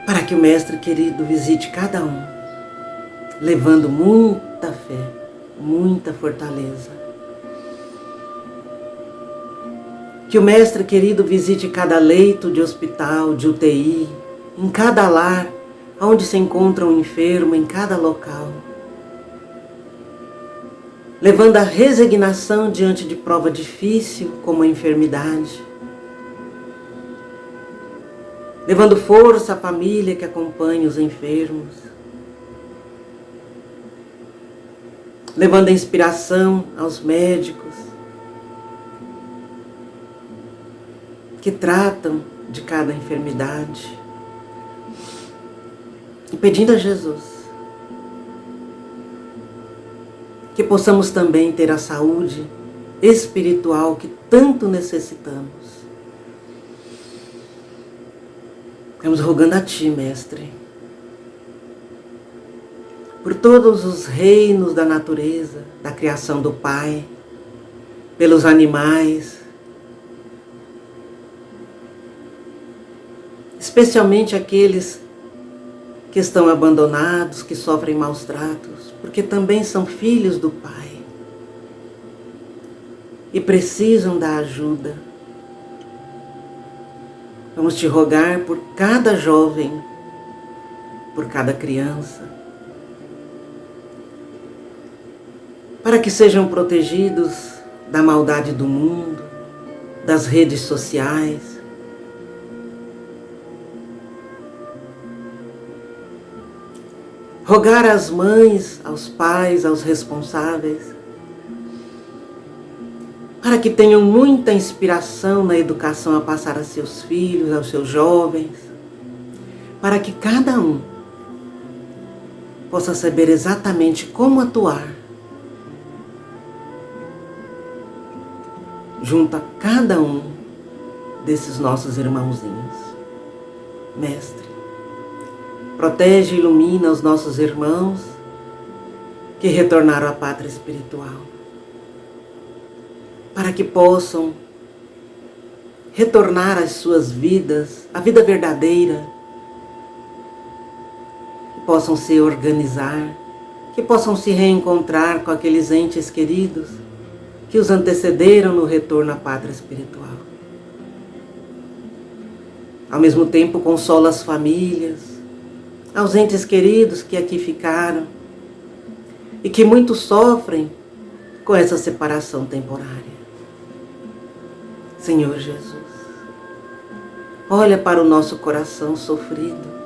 para que o Mestre querido visite cada um, levando muita fé, muita fortaleza. Que o Mestre querido visite cada leito de hospital, de UTI, em cada lar, onde se encontra um enfermo, em cada local, levando a resignação diante de prova difícil como a enfermidade, levando força à família que acompanha os enfermos, levando a inspiração aos médicos que tratam de cada enfermidade, e pedindo a Jesus que possamos também ter a saúde espiritual que tanto necessitamos. Estamos rogando a Ti, Mestre, por todos os reinos da natureza, da criação do Pai, pelos animais, especialmente aqueles que estão abandonados, que sofrem maus tratos, porque também são filhos do Pai e precisam da ajuda. Vamos Te rogar por cada jovem, por cada criança, para que sejam protegidos da maldade do mundo, das redes sociais. Rogar às mães, aos pais, aos responsáveis, para que tenham muita inspiração na educação a passar a seus filhos, aos seus jovens, para que cada um possa saber exatamente como atuar junto a cada um desses nossos irmãozinhos. Mestre, protege e ilumina os nossos irmãos que retornaram à pátria espiritual, para que possam retornar às suas vidas, à vida verdadeira, que possam se organizar, que possam se reencontrar com aqueles entes queridos que os antecederam no retorno à pátria espiritual. Ao mesmo tempo, consola as famílias, aos entes queridos que aqui ficaram e que muito sofrem com essa separação temporária. Senhor Jesus, olha para o nosso coração sofrido.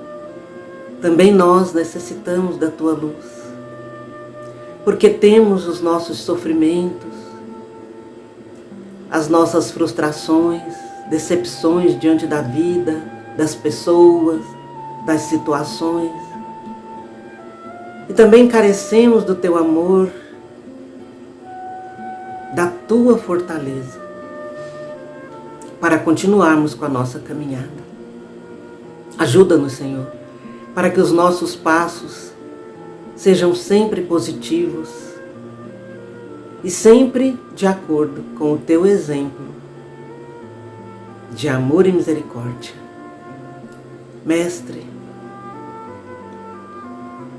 Também nós necessitamos da Tua luz, porque temos os nossos sofrimentos, as nossas frustrações, decepções diante da vida, das pessoas, das situações. E também carecemos do Teu amor, da Tua fortaleza. para continuarmos com a nossa caminhada. Ajuda-nos, Senhor, para que os nossos passos sejam sempre positivos e sempre de acordo com o Teu exemplo de amor e misericórdia. Mestre,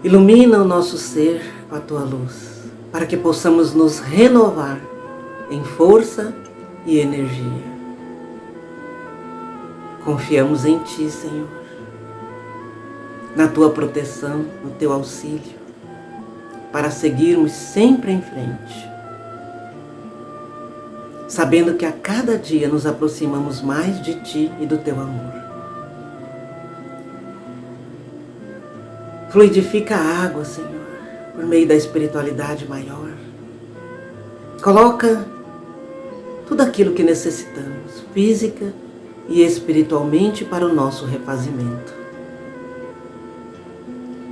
ilumina o nosso ser com a Tua luz, para que possamos nos renovar em força e energia. Confiamos em Ti, Senhor, na Tua proteção, no Teu auxílio, para seguirmos sempre em frente, sabendo que a cada dia nos aproximamos mais de Ti e do Teu amor. Fluidifica a água, Senhor, por meio da espiritualidade maior. Coloca tudo aquilo que necessitamos, física e espiritualmente, para o nosso refazimento.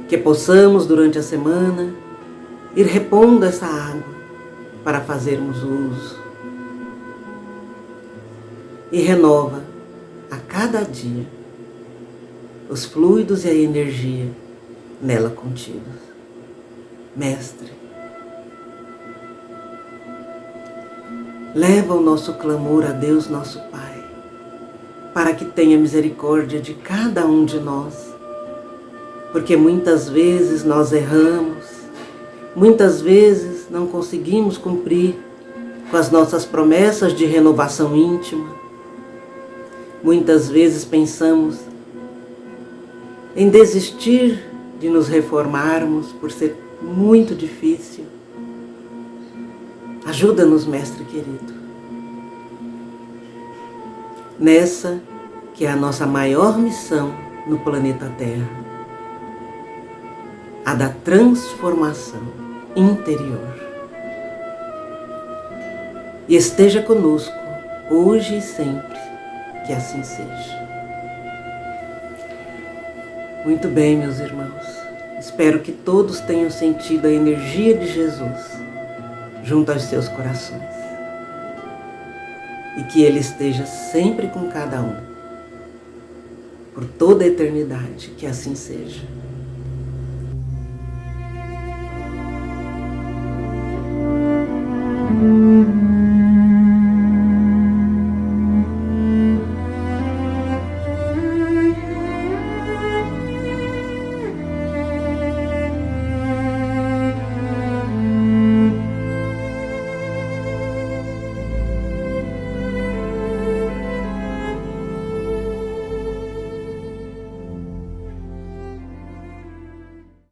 Que possamos, durante a semana, ir repondo essa água para fazermos uso. E renova a cada dia os fluidos e a energia nela contidos. Mestre, leva o nosso clamor a Deus nosso Pai, para que tenha misericórdia de cada um de nós, porque muitas vezes nós erramos, muitas vezes não conseguimos cumprir com as nossas promessas de renovação íntima, muitas vezes pensamos em desistir de nos reformarmos por ser muito difícil. Ajuda-nos, Mestre querido, nessa que é a nossa maior missão no planeta Terra, a da transformação interior. E esteja conosco, hoje e sempre, que assim seja. Muito bem, meus irmãos, espero que todos tenham sentido a energia de Jesus junto aos seus corações e que Ele esteja sempre com cada um, por toda a eternidade, que assim seja.